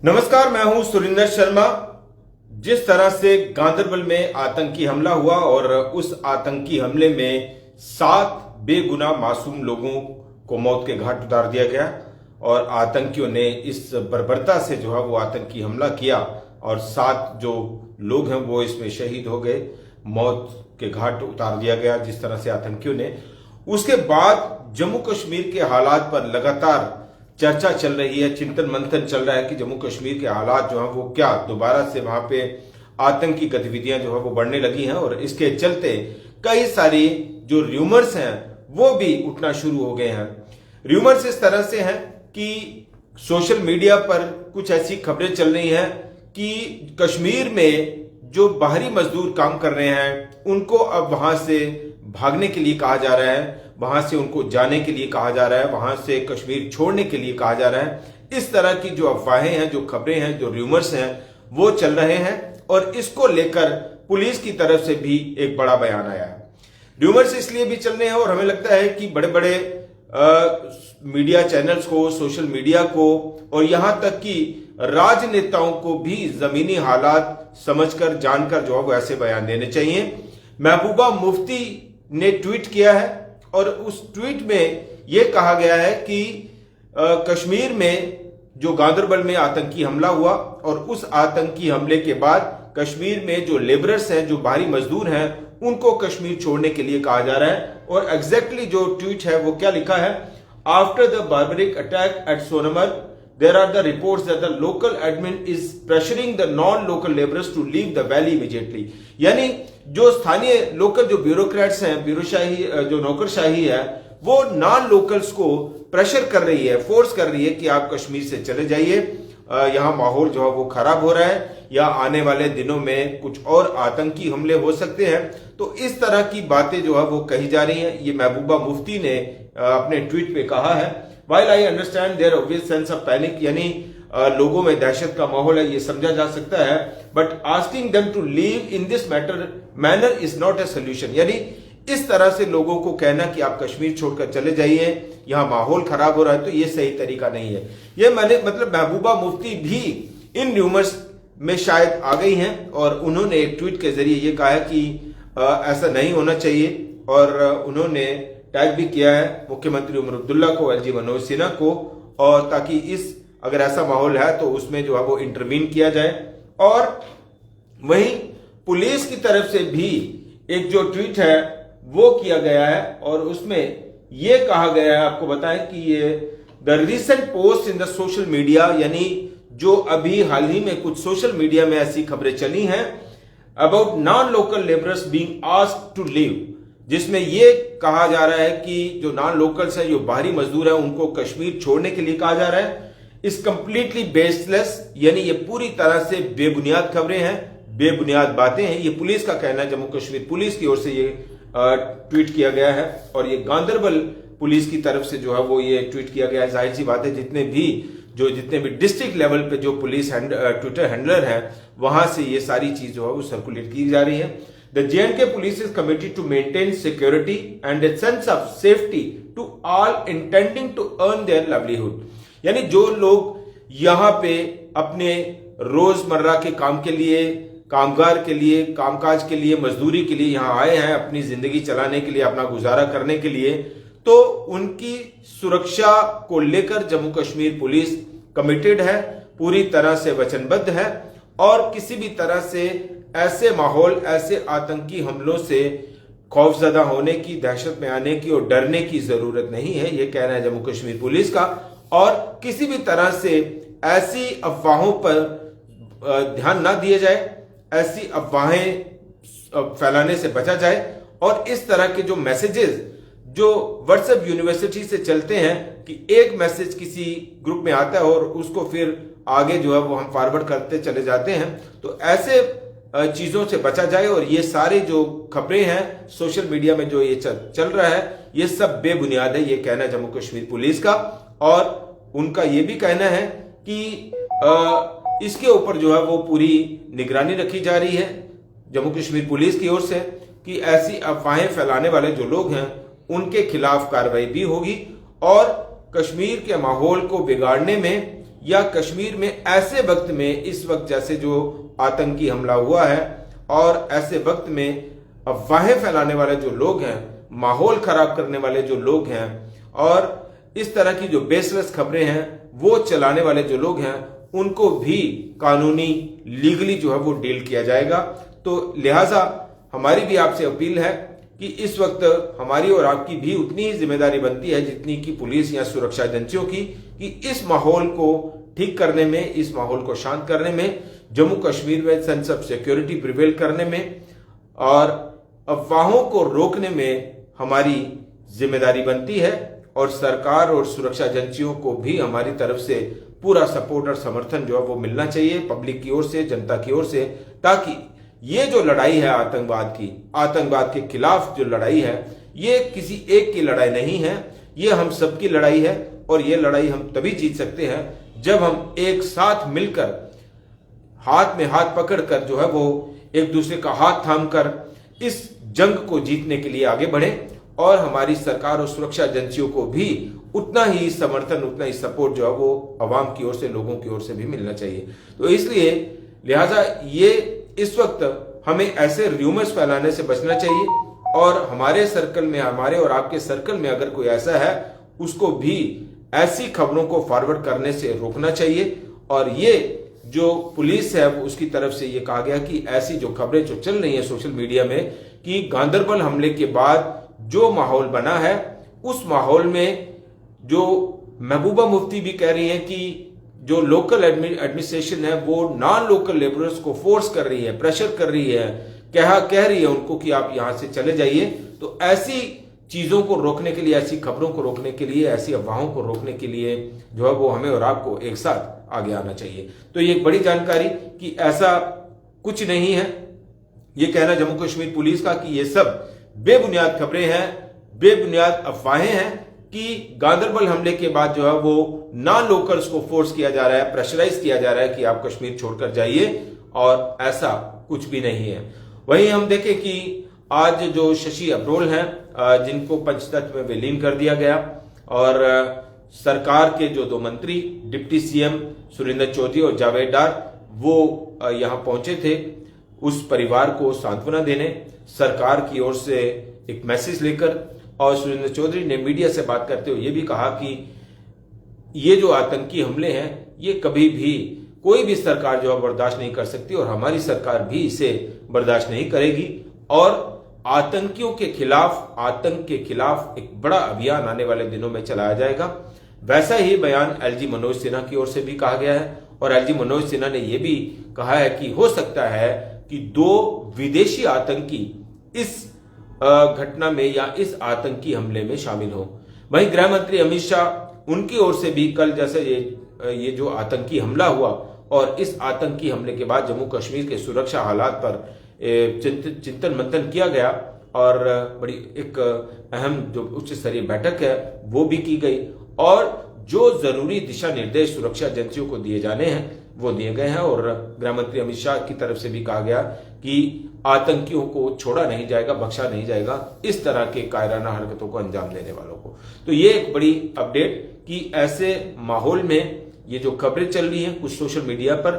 नमस्कार, मैं हूं सुरिंदर शर्मा। जिस तरह से गांदरबल में आतंकी हमला हुआ और उस आतंकी हमले में 7 बेगुनाह मासूम लोगों को मौत के घाट उतार दिया गया और आतंकियों ने इस बर्बरता से जो है वो आतंकी हमला किया और 7 जो लोग हैं वो इसमें शहीद हो गए, मौत के घाट उतार दिया गया जिस तरह से आतंकियों ने। उसके बाद जम्मू कश्मीर के हालात पर लगातार चर्चा चल रही है, चिंतन मंथन चल रहा है कि जम्मू कश्मीर के हालात जो हैं वो क्या दोबारा से वहां पे आतंकी गतिविधियां जो है वो बढ़ने लगी हैं और इसके चलते कई सारी जो र्यूमर्स हैं वो भी उठना शुरू हो गए हैं। र्यूमर्स इस तरह से हैं कि सोशल मीडिया पर कुछ ऐसी खबरें चल रही हैं कि कश्मीर में जो बाहरी मजदूर काम कर रहे हैं उनको अब वहां से भागने के लिए कहा जा रहा है, वहां से उनको जाने के लिए कहा जा रहा है, वहां से कश्मीर छोड़ने के लिए कहा जा रहा है। इस तरह की जो अफवाहें हैं, जो खबरें हैं, जो र्यूमर्स हैं वो चल रहे हैं और इसको लेकर पुलिस की तरफ से भी एक बड़ा बयान आया है। र्यूमर्स इसलिए भी चल रहे हैं और हमें लगता है कि बड़े बड़े मीडिया चैनल्स को, सोशल मीडिया को और यहां तक कि राजनेताओं को भी जमीनी हालात समझकर, जानकर जो है वो ऐसे बयान देने चाहिए। महबूबा मुफ्ती ने ट्वीट किया है और उस ट्वीट में यह कहा गया है कि कश्मीर में जो गांदरबल में आतंकी हमला हुआ और उस आतंकी हमले के बाद कश्मीर में जो लेबरर्स हैं, जो बाहरी मजदूर हैं, उनको कश्मीर छोड़ने के लिए कहा जा रहा है। और एग्जैक्टली जो ट्वीट है वो क्या लिखा है, after the barbaric attack at Sonamarg there are the reports that the local admin is pressuring the non-local laborers to leave the valley immediately। यानी जो स्थानीय लोकल जो ब्यूरोक्रेट्स हैं, ब्यूरोशाही जो नौकरशाही है, वो नॉन लोकल्स को प्रेशर कर रही है, फोर्स कर रही है कि आप कश्मीर से चले जाइए, यहाँ माहौल जो है वो खराब हो रहा है या आने वाले दिनों में कुछ और आतंकी हमले हो सकते हैं। तो इस तरह की बातें जो है वो कही जा रही हैं। ये महबूबा मुफ्ती ने अपने ट्वीट पे कहा है। While I understand their obvious sense of panic, यानी लोगों में दहशत का माहौल है, ये समझा जा सकता है, but asking them to leave in this manner is not a solution। यानी इस तरह से लोगों को कहना कि आप कश्मीर छोड़कर चले जाइए, यहाँ माहौल खराब हो रहा है, तो ये सही तरीका नहीं है। ये मतलब महबूबा मुफ्ती भी इन र्यूमर्स में शायद आ गई हैं और उन्होंने एक ट्वीट के जरिए ये कहा है कि ऐसा नहीं होना चाहिए और उन्होंने टैग भी किया है मुख्यमंत्री उमर अब्दुल्ला को, एलजी मनोज सिन्हा को, और ताकि इस अगर ऐसा माहौल है तो उसमें जो है वो इंटरवीन किया जाए। और वहीं पुलिस की तरफ से भी एक जो ट्वीट है वो किया गया है और उसमें यह कहा गया है, आपको बताएं कि ये the recent post in the social media, यानी जो अभी हाल ही में कुछ सोशल मीडिया में ऐसी खबरें चली हैं about non local labourers being asked to leave, जिसमें यह कहा जा रहा है कि जो नॉन लोकल्स हैं, जो बाहरी मजदूर हैं, उनको कश्मीर छोड़ने के लिए कहा जा रहा है, इस कंप्लीटली बेसलेस, यानी ये पूरी तरह से बेबुनियाद खबरें हैं, बेबुनियाद बातें हैं। ये पुलिस का कहना है, जम्मू कश्मीर पुलिस की ओर से ये ट्वीट किया गया है और ये गांदरबल पुलिस की तरफ से जो है वो ये ट्वीट किया गया है। जाहिर सी बात है जितने भी डिस्ट्रिक्ट लेवल पे जो पुलिस ट्विटर हैंडलर है वहां से ये सारी चीज जो है वो सर्कुलेट की जा रही है। The J&K police is committed to maintain security and a sense of safety to all intending to earn their livelihood। यानी जो लोग यहाँ पे अपने रोजमर्रा के काम के लिए, कामगार के लिए, कामकाज के लिए, मजदूरी के लिए यहाँ आए हैं, अपनी जिंदगी चलाने के लिए, अपना गुजारा करने के लिए, तो उनकी सुरक्षा को लेकर जम्मू कश्मीर पुलिस कमिटेड है, पूरी तरह से वचनबद्ध है और किसी भी तरह से ऐसे माहौल, ऐसे आतंकी हमलों से खौफजदा होने की, दहशत में आने की और डरने की जरूरत नहीं है, यह कहना है जम्मू कश्मीर पुलिस का। और किसी भी तरह से ऐसी अफवाहों पर ध्यान ना दिया जाए, ऐसी अफवाहें फैलाने से बचा जाए और इस तरह के जो मैसेजेस जो व्हाट्सएप यूनिवर्सिटी से चलते हैं कि एक मैसेज किसी ग्रुप में आता है और उसको फिर आगे जो है वो हम फॉरवर्ड करते चले जाते हैं, तो ऐसे चीजों से बचा जाए। और ये सारे जो खबरें हैं सोशल मीडिया में जो ये चल रहा है ये सब बेबुनियाद है, ये कहना है जम्मू कश्मीर पुलिस का। और उनका ये भी कहना है कि इसके ऊपर जो है वो पूरी निगरानी रखी जा रही है जम्मू कश्मीर पुलिस की ओर से कि ऐसी अफवाहें फैलाने वाले जो लोग हैं उनके खिलाफ कार्रवाई भी होगी और कश्मीर के माहौल को बिगाड़ने में या कश्मीर में ऐसे वक्त में, इस वक्त जैसे जो आतंकी हमला हुआ है और ऐसे वक्त में अफवाहें फैलाने वाले जो लोग हैं, माहौल खराब करने वाले जो लोग हैं और इस तरह की जो बेसलेस खबरें हैं वो चलाने वाले जो लोग हैं, उनको भी कानूनी लीगली जो है वो डील किया जाएगा। तो लिहाजा हमारी भी आपसे अपील है कि इस वक्त हमारी और आपकी भी उतनी ही जिम्मेदारी बनती है जितनी कि पुलिस या सुरक्षा एजेंसियों की, कि इस माहौल को ठीक करने में, इस माहौल को शांत करने में, जम्मू कश्मीर में सेंस ऑफ सिक्योरिटी प्रिवेल करने में और अफवाहों को रोकने में हमारी जिम्मेदारी बनती है। और सरकार और सुरक्षा एजेंसियों को भी हमारी तरफ से पूरा सपोर्ट और समर्थन जो है वो मिलना चाहिए पब्लिक की ओर से, जनता की ओर से, ताकि ये जो लड़ाई है आतंकवाद के खिलाफ जो लड़ाई है, ये किसी एक की लड़ाई नहीं है, ये हम सबकी लड़ाई है। और ये लड़ाई हम तभी जीत सकते हैं जब हम एक साथ मिलकर, हाथ में हाथ पकड़कर जो है वो एक दूसरे का हाथ थामकर इस जंग को जीतने के लिए आगे बढ़े। और हमारी सरकार और सुरक्षा एजेंसियों को भी उतना ही समर्थन, उतना ही सपोर्ट जो है वो अवाम की ओर से, लोगों की ओर से भी मिलना चाहिए। तो इसलिए लिहाजा ये इस वक्त हमें ऐसे र्यूमर्स फैलाने से बचना चाहिए और हमारे सर्कल में, हमारे और आपके सर्कल में अगर कोई ऐसा है, उसको भी ऐसी खबरों को फॉरवर्ड करने से रोकना चाहिए। और ये जो पुलिस है उसकी तरफ से ये कहा गया कि ऐसी जो खबरें जो चल रही है सोशल मीडिया में कि गांदरबल हमले के बाद जो माहौल बना है, उस माहौल में जो महबूबा मुफ्ती भी कह रही है कि जो लोकल एडमिनिस्ट्रेशन है वो नॉन लोकल लेबरर्स को फोर्स कर रही है, प्रेशर कर रही है, कह रही है उनको कि आप यहां से चले जाइए। तो ऐसी चीजों को रोकने के लिए, ऐसी खबरों को रोकने के लिए, ऐसी अफवाहों को रोकने के लिए जो है वो हमें और आपको एक साथ आगे आना चाहिए। तो ये एक बड़ी जानकारी कि ऐसा कुछ नहीं है, ये कहना जम्मू कश्मीर पुलिस का कि ये सब बेबुनियाद खबरें हैं, बेबुनियाद अफवाहें हैं कि गांदरबल हमले के बाद जो है वो नॉन लोकल्स को फोर्स किया जा रहा है, प्रेशराइज किया जा रहा है कि आप कश्मीर छोड़कर जाइए, और ऐसा कुछ भी नहीं है। वहीं हम देखें कि आज जो शशि अब्रोल हैं, जिनको पंचतत्व में विलीन कर दिया गया, और सरकार के जो दो मंत्री, डिप्टी सीएम सुरेंद्र चौधरी और जावेद डार, वो यहां पहुंचे थे उस परिवार को सांत्वना देने, सरकार की ओर से एक मैसेज लेकर। और सुरेंद्र चौधरी ने मीडिया से बात करते हुए ये भी कहा कि ये जो आतंकी हमले हैं, ये कभी भी कोई भी सरकार जो है बर्दाश्त नहीं कर सकती और हमारी सरकार भी इसे बर्दाश्त नहीं करेगी। और आतंकियों के खिलाफ, आतंक के खिलाफ एक बड़ा अभियान आने वाले दिनों में चलाया जाएगा। वैसा ही बयान एलजी मनोज सिन्हा की ओर से भी कहा गया है। और एलजी मनोज सिन्हा ने यह भी कहा है कि हो सकता है कि 2 विदेशी आतंकी इस घटना में या इस आतंकी हमले में शामिल हो। वहीं गृह मंत्री अमित शाह, उनकी ओर से भी कल जैसे ये जो आतंकी हमला हुआ और इस आतंकी हमले के बाद जम्मू कश्मीर के सुरक्षा हालात पर चिंतन मंथन किया गया और बड़ी एक अहम जो उच्च स्तरीय बैठक है वो भी की गई, और जो जरूरी दिशा निर्देश सुरक्षा एजेंसियों को दिए जाने हैं वो दिए गए हैं। और गृह मंत्री अमित शाह की तरफ से भी कहा गया कि आतंकियों को छोड़ा नहीं जाएगा, बख्शा नहीं जाएगा इस तरह के कायराना हरकतों को अंजाम देने वालों को। तो ये एक बड़ी अपडेट कि ऐसे माहौल में ये जो खबरें चल रही हैं कुछ सोशल मीडिया पर,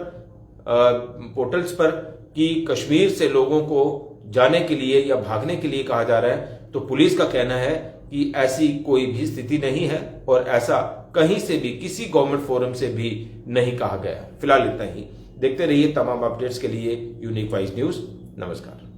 पोर्टल्स पर, कि कश्मीर से लोगों को जाने के लिए या भागने के लिए कहा जा रहा है, तो पुलिस का कहना है कि ऐसी कोई भी स्थिति नहीं है और ऐसा कहीं से भी, किसी गवर्नमेंट फोरम से भी नहीं कहा गया। फिलहाल इतना ही। देखते रहिए तमाम अपडेट्स के लिए यूनिक वाइज न्यूज। नमस्कार।